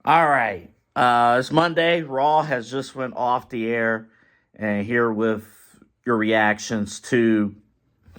All right. It's Monday. Raw has just went off the air, and here with your reactions to.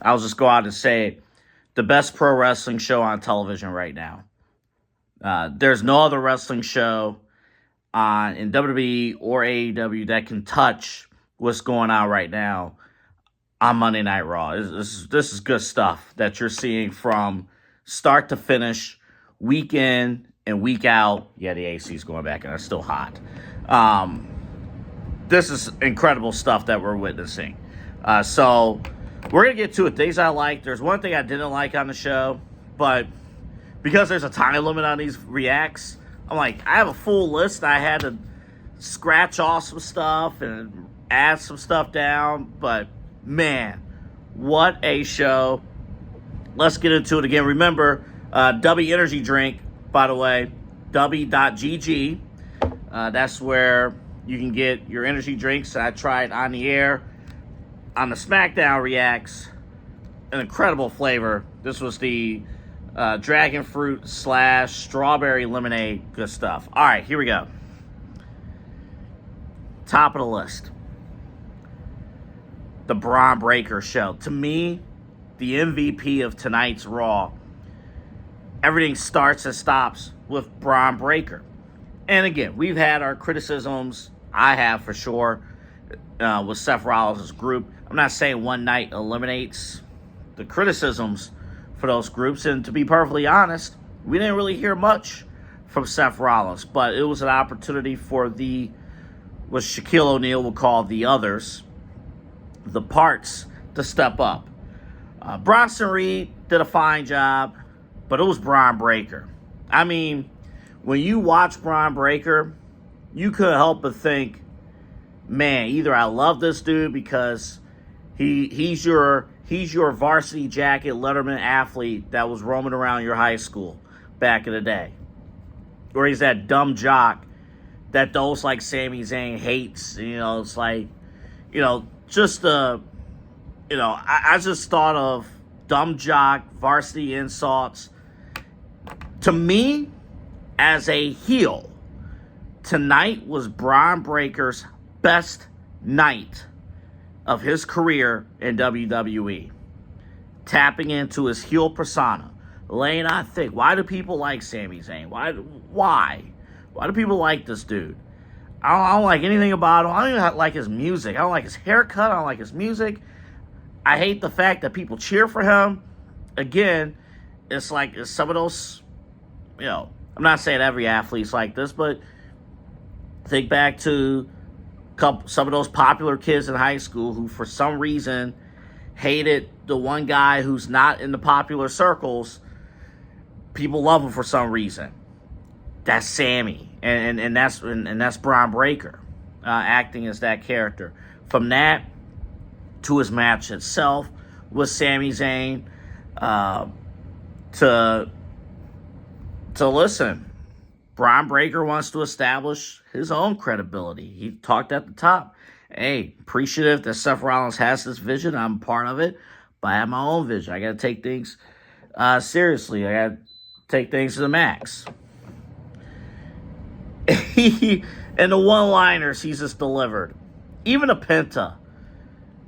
I'll just go out and say it, the best pro wrestling show on television right now. There's no other wrestling show on in WWE or AEW that can touch what's going on right now on Monday Night Raw. This is good stuff that you're seeing from start to finish, week in and week out. Yeah, the AC is going back and it's still hot. This is incredible stuff that we're witnessing. So we're going to get to it. Things I like. There's one thing I didn't like on the show, but because there's a time limit on these reacts, I'm like, I have a full list. I had to scratch off some stuff and add some stuff down, but man, what a show. Let's get into it again. Remember, W Energy Drink, by the way, W.GG. That's where you can get your energy drinks. I tried on the air on the SmackDown Reacts. An incredible flavor. This was the dragon fruit / strawberry lemonade. Good stuff. All right, here we go. Top of the list. The Bron Breakker show. To me, the MVP of tonight's Raw. Everything starts and stops with Bron Breakker. And again, we've had our criticisms. I have for sure with Seth Rollins' group. I'm not saying one night eliminates the criticisms for those groups. And to be perfectly honest, we didn't really hear much from Seth Rollins. But it was an opportunity for what Shaquille O'Neal would call the others, the parts, to step up. Bronson Reed did a fine job, but it was Bron Breakker. I mean, when you watch Bron Breakker, you couldn't help but think, man, either I love this dude because he's your varsity jacket Letterman athlete that was roaming around your high school back in the day, or he's that dumb jock that those like Sami Zayn hates. It's like, just I just thought of dumb jock, varsity insults. To me, as a heel, tonight was Bron Breakker's best night of his career in WWE. Tapping into his heel persona, laying on thick. Why do people like Sami Zayn? Why? Why do people like this dude? I don't like anything about him. I don't even like his music. I don't like his haircut. I don't like his music. I hate the fact that people cheer for him. Again, it's some of those, I'm not saying every athlete's like this, but think back to some of those popular kids in high school who, for some reason, hated the one guy who's not in the popular circles. People love him for some reason. That's Sami, and that's Bron Breakker, acting as that character. From that to his match itself with Sami Zayn, to listen, Bron Breakker wants to establish his own credibility. He talked at the top. Hey, appreciative that Seth Rollins has this vision. I'm part of it, but I have my own vision. I got to take things seriously. I got to take things to the max. And the one-liners he's just delivered. Even a Penta.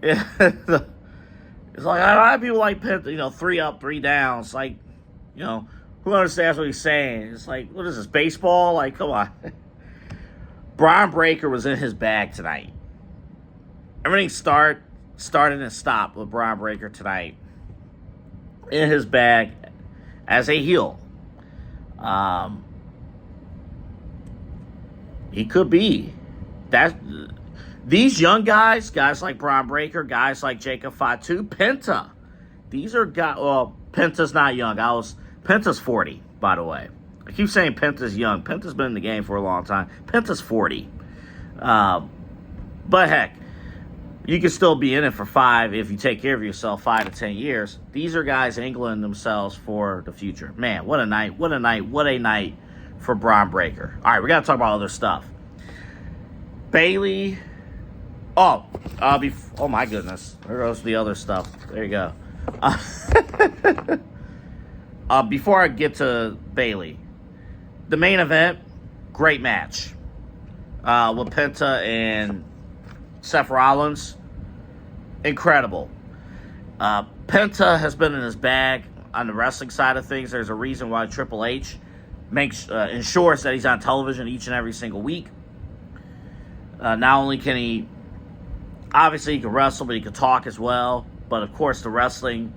It's like, I don't have people like Penta, 3 up, 3 down. It's like, who understands what he's saying? It's like, what is this, baseball? Like, come on. Bron Breakker was in his bag tonight. Everything started and stopped with Bron Breakker tonight. In his bag as a heel. He could be. These young guys like Bron Breakker, guys like Jacob Fatu, Penta. These are guys. Well, Penta's not young. Penta's 40, by the way. I keep saying Penta's young. Penta's been in the game for a long time. Penta's 40. But heck, you can still be in it for 5 if you take care of yourself 5 to 10 years. These are guys angling themselves for the future. Man, what a night. What a night. What a night for Bron Breakker. All right, we got to talk about other stuff. Bayley. Oh my goodness. There goes the other stuff. There you go. Before I get to Bayley, the main event, great match with Penta and Seth Rollins. Incredible. Penta has been in his bag on the wrestling side of things. There's a reason why Triple H ensures that he's on television each and every single week. Not only can he, obviously he can wrestle, but he can talk as well. But of course, the wrestling,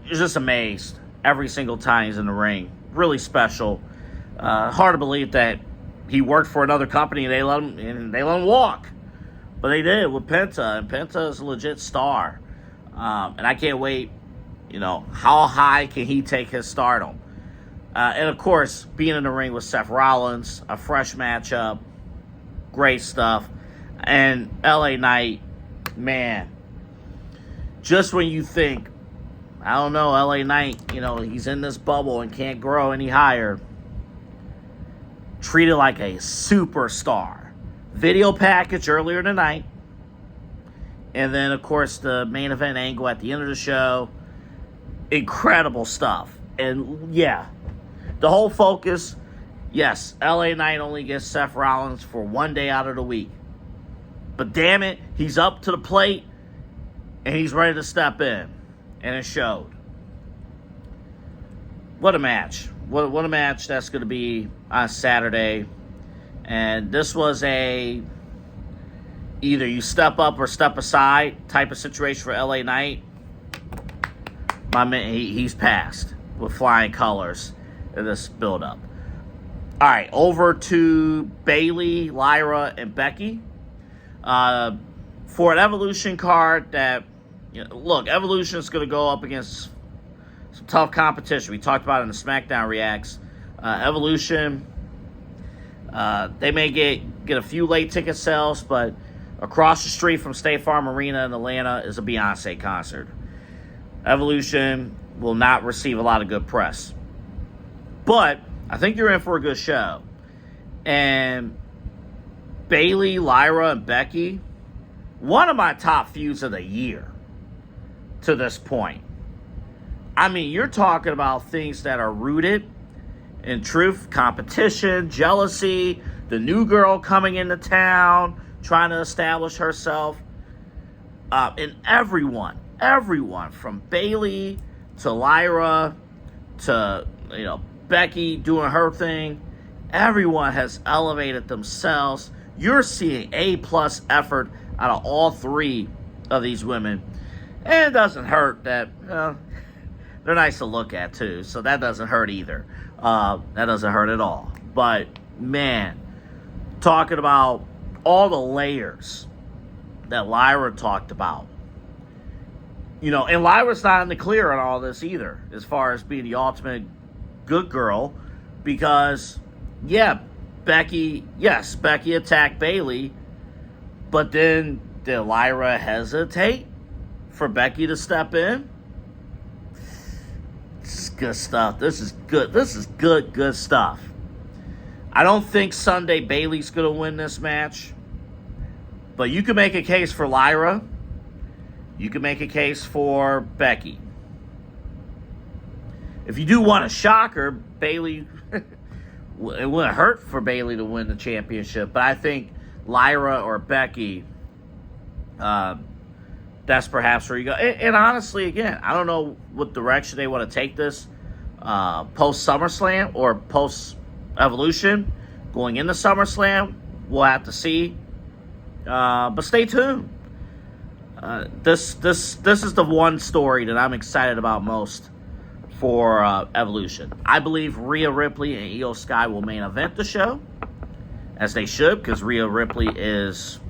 you're just amazed every single time he's in the ring. Really special. Hard to believe that he worked for another company and they let him walk. But they did with Penta, and Penta is a legit star. And I can't wait, how high can he take his stardom? And of course, being in the ring with Seth Rollins, a fresh matchup, great stuff. And LA Knight, man, just when you think, I don't know, LA Knight, he's in this bubble and can't grow any higher, treated like a superstar. Video package earlier tonight. And then, of course, the main event angle at the end of the show. Incredible stuff. And, yeah, the whole focus, yes, LA Knight only gets Seth Rollins for one day out of the week. But, damn it, he's up to the plate, and he's ready to step in. And it showed. What a match. What a match that's going to be on Saturday. And this was either you step up or step aside type of situation for LA Knight. My man, he's passed with flying colors in this build-up. All right, over to Bayley, Lyra, and Becky. For an Evolution card that, look, Evolution is going to go up against some tough competition. We talked about it in the SmackDown Reacts. Evolution, they may get a few late ticket sales, but across the street from State Farm Arena in Atlanta is a Beyonce concert. Evolution will not receive a lot of good press. But I think you're in for a good show. And Bayley, Lyra, and Becky, one of my top feuds of the year to this point. I mean, you're talking about things that are rooted in truth, competition, jealousy, the new girl coming into town, trying to establish herself. And everyone from Bayley to Lyra to, Becky doing her thing, everyone has elevated themselves. You're seeing A+ effort out of all three of these women. And it doesn't hurt that they're nice to look at, too. So that doesn't hurt either. That doesn't hurt at all. But, man, talking about all the layers that Lyra talked about. And Lyra's not in the clear on all this either, as far as being the ultimate good girl. Because, Becky attacked Bayley. But then did Lyra hesitate for Becky to step in? This is good stuff. This is good stuff. I don't think Sunday Bayley's going to win this match. But you can make a case for Lyra. You can make a case for Becky. If you do want a shocker, Bayley, it wouldn't hurt for Bayley to win the championship. But I think Lyra or Becky, that's perhaps where you go. And honestly, again, I don't know what direction they want to take this post SummerSlam or post Evolution going into SummerSlam. We'll have to see. But stay tuned. This is the one story that I'm excited about most for Evolution. I believe Rhea Ripley and Io Sky will main event the show, as they should, because Rhea Ripley is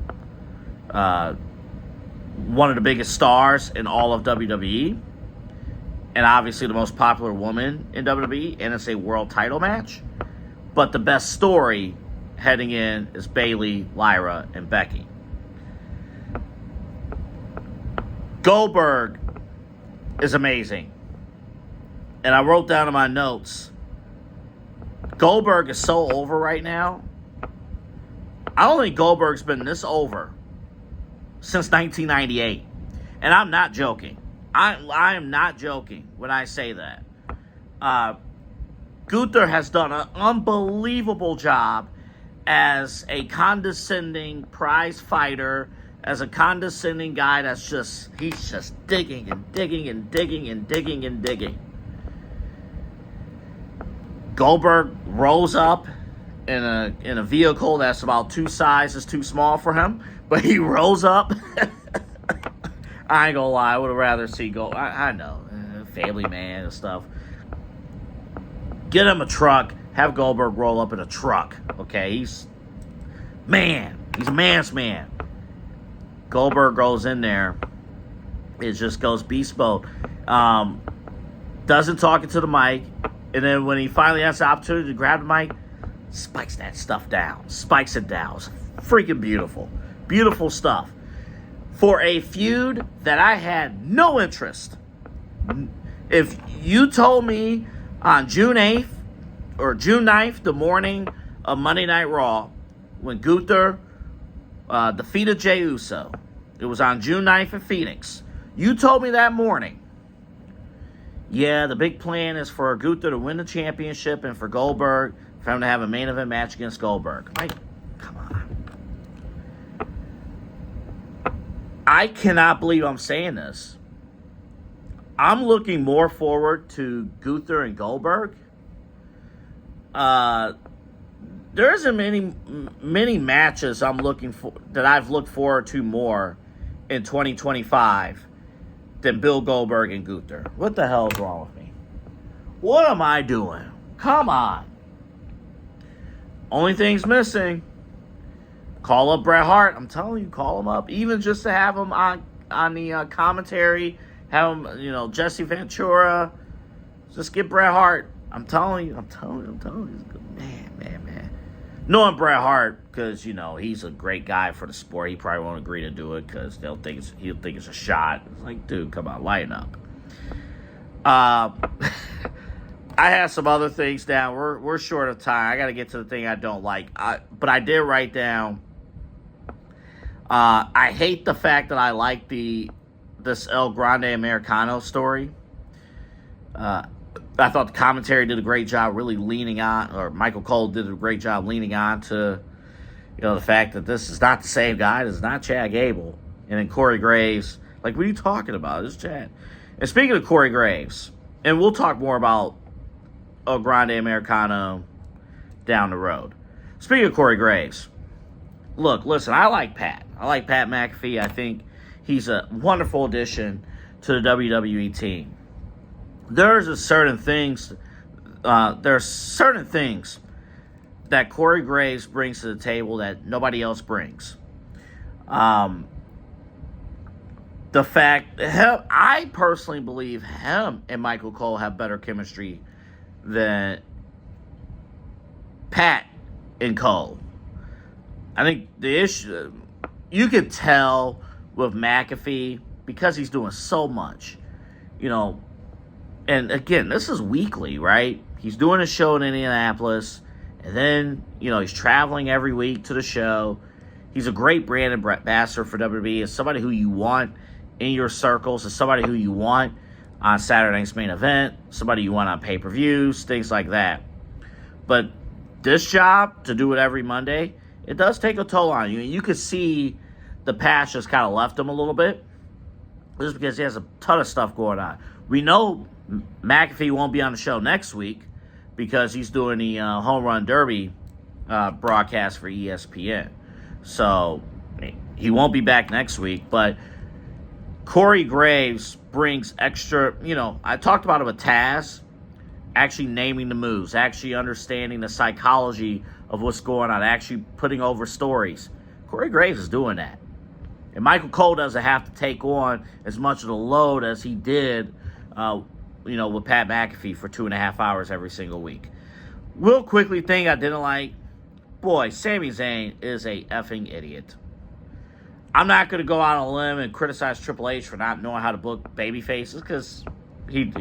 one of the biggest stars in all of WWE, and obviously the most popular woman in WWE, and it's a world title match. But the best story heading in is Bayley, Lyra, and Becky. Goldberg is amazing. And I wrote down in my notes, Goldberg is so over right now. I don't think Goldberg's been this over since 1998. And I'm not joking. I am not joking when I say that. Gunther has done an unbelievable job as a condescending prize fighter, as a condescending guy he's just digging and digging and digging and digging and digging. Goldberg rolls up in a vehicle that's about 2 sizes too small for him, but he rolls up. I ain't gonna lie, I would have rather see I know, family man and stuff. Get him a truck, have Goldberg roll up in a truck, okay? He's a man's man. Goldberg goes in there, it just goes beast mode. Doesn't talk into the mic, and then when he finally has the opportunity to grab the mic, spikes that stuff down. Spikes it down. It's freaking beautiful. Beautiful stuff. For a feud that I had no interest. If you told me on June 8th or June 9th, the morning of Monday Night Raw, when Gunther defeated Jey Uso, it was on June 9th in Phoenix. You told me that morning, yeah, the big plan is for Gunther to win the championship and for Goldberg, for him to have a main event match against Goldberg. Like, come on. I cannot believe I'm saying this. I'm looking more forward to Gunther and Goldberg. There isn't many matches I'm looking for that I've looked forward to more in 2025 than Bill Goldberg and Gunther. What the hell is wrong with me? What am I doing? Come on. Only thing's missing. Call up Bret Hart. I'm telling you, call him up. Even just to have him on the commentary. Have him, Jesse Ventura. Just get Bret Hart. I'm telling you. Man. Knowing Bret Hart, because, he's a great guy for the sport. He probably won't agree to do it because he'll think it's a shot. It's like, dude, come on, lighten up. I have some other things down. We're short of time. I got to get to the thing I don't like. But I did write down. I hate the fact that I like this El Grande Americano story. I thought the commentary did a great job really leaning on, or Michael Cole did a great job leaning on to, the fact that this is not the same guy. This is not Chad Gable. And then Corey Graves. Like, what are you talking about? This is Chad. And speaking of Corey Graves, and we'll talk more about El Grande Americano down the road. Speaking of Corey Graves, listen, I like Pat. I like Pat McAfee. I think he's a wonderful addition to the WWE team. There are certain things that Corey Graves brings to the table that nobody else brings. The fact, I personally believe him and Michael Cole have better chemistry than Pat and Cole. I think the issue, you could tell with McAfee, because he's doing so much, and again, this is weekly, right? He's doing a show in Indianapolis, and then, he's traveling every week to the show. He's a great brand ambassador for WWE. As somebody who you want in your circles, as somebody who you want on Saturday Night's Main Event, somebody you want on pay-per-views, things like that. But this job, to do it every Monday, it does take a toll on you. And you could see the past just kind of left him a little bit, just because he has a ton of stuff going on. We know McAfee won't be on the show next week because he's doing the Home Run Derby broadcast for ESPN. So he won't be back next week. But Corey Graves brings extra, I talked about it with Taz, actually naming the moves, actually understanding the psychology of what's going on, actually putting over stories. Corey Graves is doing that. And Michael Cole doesn't have to take on as much of the load as he did with Pat McAfee for 2.5 hours every single week. Real quickly, thing I didn't like, boy, Sami Zayn is a effing idiot. I'm not going to go out on a limb and criticize Triple H for not knowing how to book babyfaces, because he,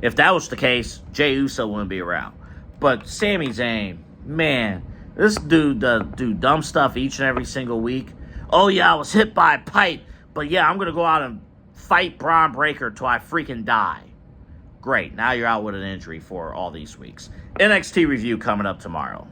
if that was the case, Jey Uso wouldn't be around. But Sami Zayn, man, this dude does do dumb stuff each and every single week. Oh yeah, I was hit by a pipe, but yeah, I'm going to go out and fight Bron Breakker till I freaking die. Great, now you're out with an injury for all these weeks. NXT review coming up tomorrow.